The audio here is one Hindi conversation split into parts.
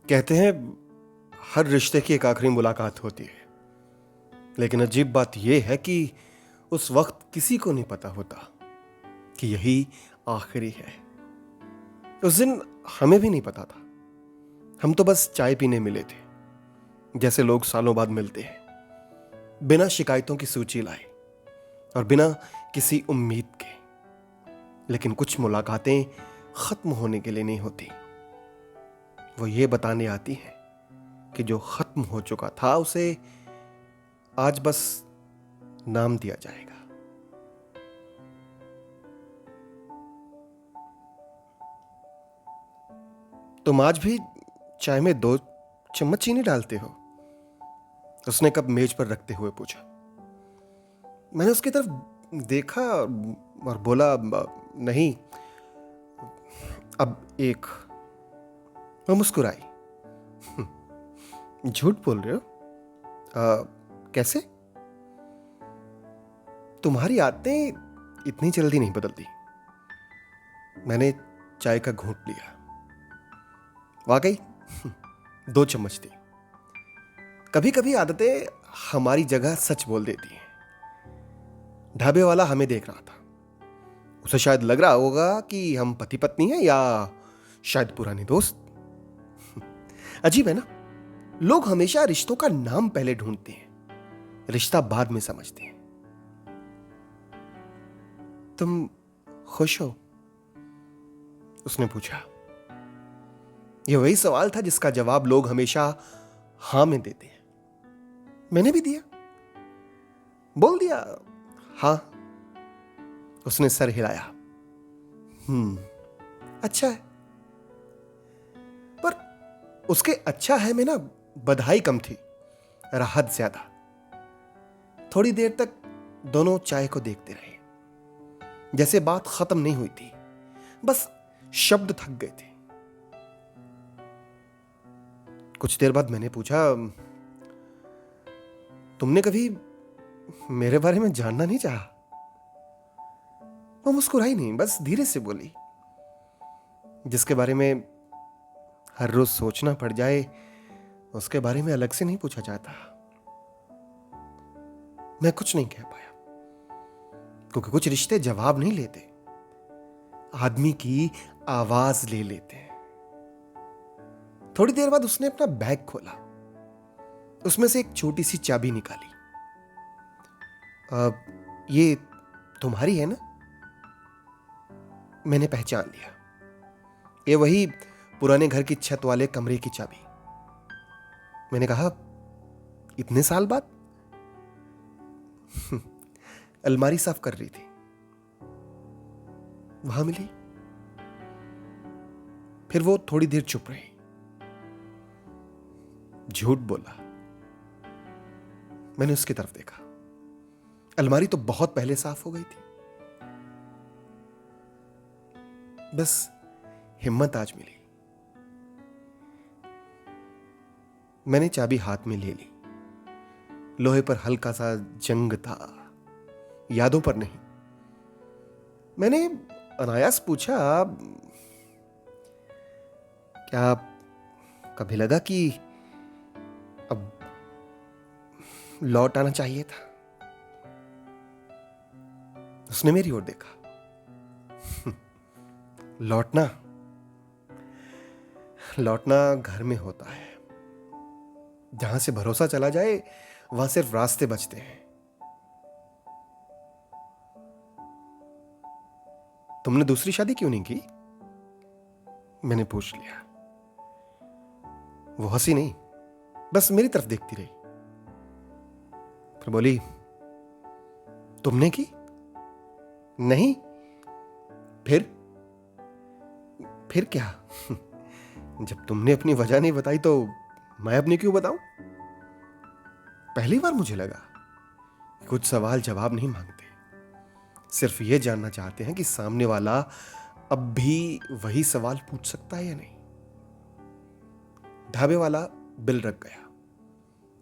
कहते हैं हर रिश्ते की एक आखिरी मुलाकात होती है, लेकिन अजीब बात यह है कि उस वक्त किसी को नहीं पता होता कि यही आखिरी है। उस दिन हमें भी नहीं पता था। हम तो बस चाय पीने मिले थे, जैसे लोग सालों बाद मिलते हैं, बिना शिकायतों की सूची लाए और बिना किसी उम्मीद के। लेकिन कुछ मुलाकातें खत्म होने के लिए नहीं होती, वो ये बताने आती हैं कि जो खत्म हो चुका था उसे आज बस नाम दिया जाएगा। तुम आज भी चाय में 2 चम्मच चीनी डालते हो? उसने कप मेज पर रखते हुए पूछा। मैंने उसकी तरफ देखा और बोला, नहीं, अब एक। वो मुस्कुराई। झूठ बोल रहे हो? कैसे? तुम्हारी आदतें इतनी जल्दी नहीं बदलती। मैंने चाय का घूंट लिया। वाकई 2 चम्मच थी। कभी कभी आदतें हमारी जगह सच बोल देती हैं। ढाबे वाला हमें देख रहा था। उसे शायद लग रहा होगा कि हम पति पत्नी हैं या शायद पुराने दोस्त। अजीब है ना, लोग हमेशा रिश्तों का नाम पहले ढूंढते हैं, रिश्ता बाद में समझते हैं। तुम खुश हो? उसने पूछा। यह वही सवाल था जिसका जवाब लोग हमेशा हां में देते हैं। मैंने भी दिया, बोल दिया हां। उसने सर हिलाया। अच्छा है। पर उसके अच्छा है में ना बधाई कम थी, राहत ज्यादा। थोड़ी देर तक दोनों चाय को देखते रहे, जैसे बात खत्म नहीं हुई थी, बस शब्द थक गए थे। कुछ देर बाद मैंने पूछा, तुमने कभी मेरे बारे में जानना नहीं चाहा? वो मुस्कुराई नहीं, बस धीरे से बोली, जिसके बारे में हर रोज सोचना पड़ जाए उसके बारे में अलग से नहीं पूछा जाता। मैं कुछ नहीं कह पाया, क्योंकि कुछ रिश्ते जवाब नहीं लेते, आदमी की आवाज ले लेते हैं। थोड़ी देर बाद उसने अपना बैग खोला, उसमें से एक छोटी सी चाबी निकाली। ये तुम्हारी है ना? मैंने पहचान लिया, ये वही पुराने घर की छत वाले कमरे की चाबी। मैंने कहा, इतने साल बाद? अलमारी साफ कर रही थी, वहां मिली। फिर वो थोड़ी देर चुप रही। झूठ बोला। मैंने उसकी तरफ देखा। अलमारी तो बहुत पहले साफ हो गई थी, बस हिम्मत आज मिली। मैंने चाबी हाथ में ले ली। लोहे पर हल्का सा जंग था, यादों पर नहीं। मैंने अनायास पूछा, क्या कभी लगा कि अब लौट आना चाहिए था? उसने मेरी ओर देखा। लौटना लौटना घर में होता है, जहां से भरोसा चला जाए वहां सिर्फ रास्ते बचते हैं। तुमने दूसरी शादी क्यों नहीं की? मैंने पूछ लिया। वो हंसी नहीं, बस मेरी तरफ देखती रही। फिर बोली, तुमने की? नहीं। फिर फिर क्या? जब तुमने अपनी वजह नहीं बताई तो मैं अपनी क्यों बताऊं? पहली बार मुझे लगा कुछ सवाल जवाब नहीं मांगते, सिर्फ यह जानना चाहते हैं कि सामने वाला अब भी वही सवाल पूछ सकता है या नहीं। ढाबे वाला बिल रख गया।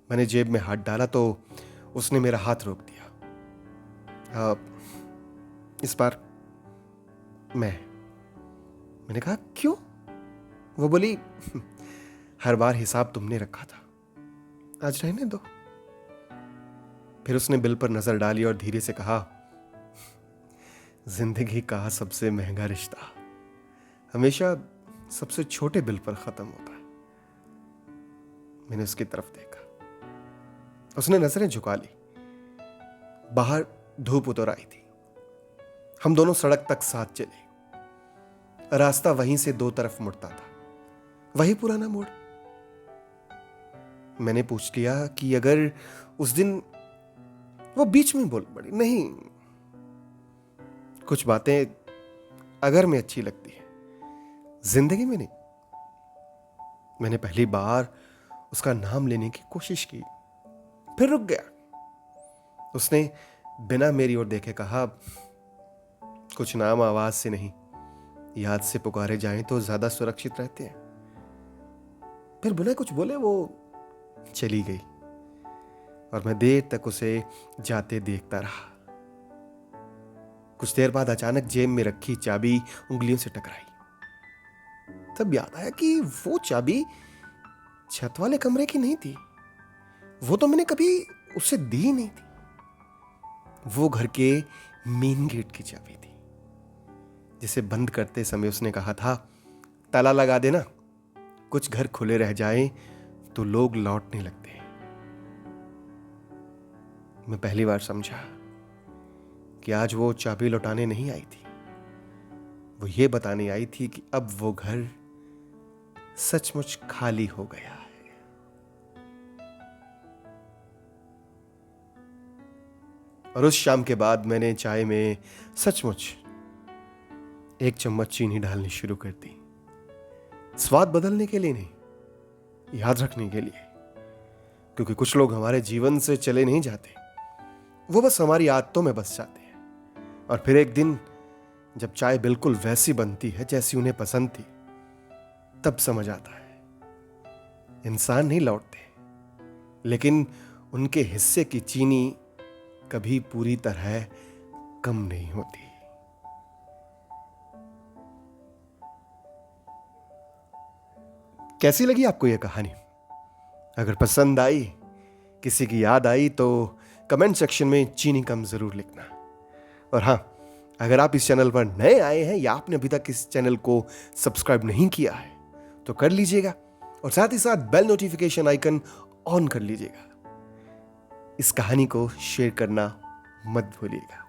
मैंने जेब में हाथ डाला तो उसने मेरा हाथ रोक दिया। इस बार मैंने कहा, क्यों? वो बोली, हर बार हिसाब तुमने रखा था, आज रहने दो। फिर उसने बिल पर नजर डाली और धीरे से कहा, जिंदगी का सबसे महंगा रिश्ता हमेशा सबसे छोटे बिल पर खत्म होता है। मैंने उसकी तरफ देखा, उसने नजरें झुका ली। बाहर धूप उतर आई थी। हम दोनों सड़क तक साथ चले। रास्ता वहीं से दो तरफ मुड़ता था, वही पुराना मोड़। मैंने पूछ लिया कि अगर उस दिन वो बीच में बोल पड़ी, नहीं, कुछ बातें अगर में अच्छी लगती है, जिंदगी में नहीं। मैंने पहली बार उसका नाम लेने की कोशिश की, फिर रुक गया। उसने बिना मेरी ओर देखे कहा, कुछ नाम आवाज से नहीं, याद से पुकारे जाएं तो ज्यादा सुरक्षित रहते हैं। फिर बिना कुछ बोले वो चली गई और मैं देर तक उसे जाते देखता रहा। कुछ देर बाद अचानक जेब में रखी चाबी उंगलियों से टकराई। तब याद आया कि वो चाबी छत वाले कमरे की नहीं थी। वो तो मैंने कभी उसे दी नहीं थी। वो घर के मेन गेट की चाबी थी, जिसे बंद करते समय उसने कहा था, ताला लगा देना, कुछ घर खुले रह जाएं तो लोग लौटने लगते हैं। मैं पहली बार समझा कि आज वो चाबी लौटाने नहीं आई थी, वो ये बताने आई थी कि अब वो घर सचमुच खाली हो गया है। और उस शाम के बाद मैंने चाय में सचमुच 1 चम्मच चीनी डालनी शुरू कर दी। स्वाद बदलने के लिए नहीं, याद रखने के लिए। क्योंकि कुछ लोग हमारे जीवन से चले नहीं जाते, वो बस हमारी आदतों में बस जाते हैं। और फिर एक दिन जब चाय बिल्कुल वैसी बनती है जैसी उन्हें पसंद थी, तब समझ आता है, इंसान नहीं लौटते, लेकिन उनके हिस्से की चीनी कभी पूरी तरह कम नहीं होती। कैसी लगी आपको यह कहानी? अगर पसंद आई, किसी की याद आई, तो कमेंट सेक्शन में चीनी कम जरूर लिखना। और हाँ, अगर आप इस चैनल पर नए आए हैं या आपने अभी तक इस चैनल को सब्सक्राइब नहीं किया है तो कर लीजिएगा, और साथ ही साथ बेल नोटिफिकेशन आइकन ऑन कर लीजिएगा। इस कहानी को शेयर करना मत भूलिएगा।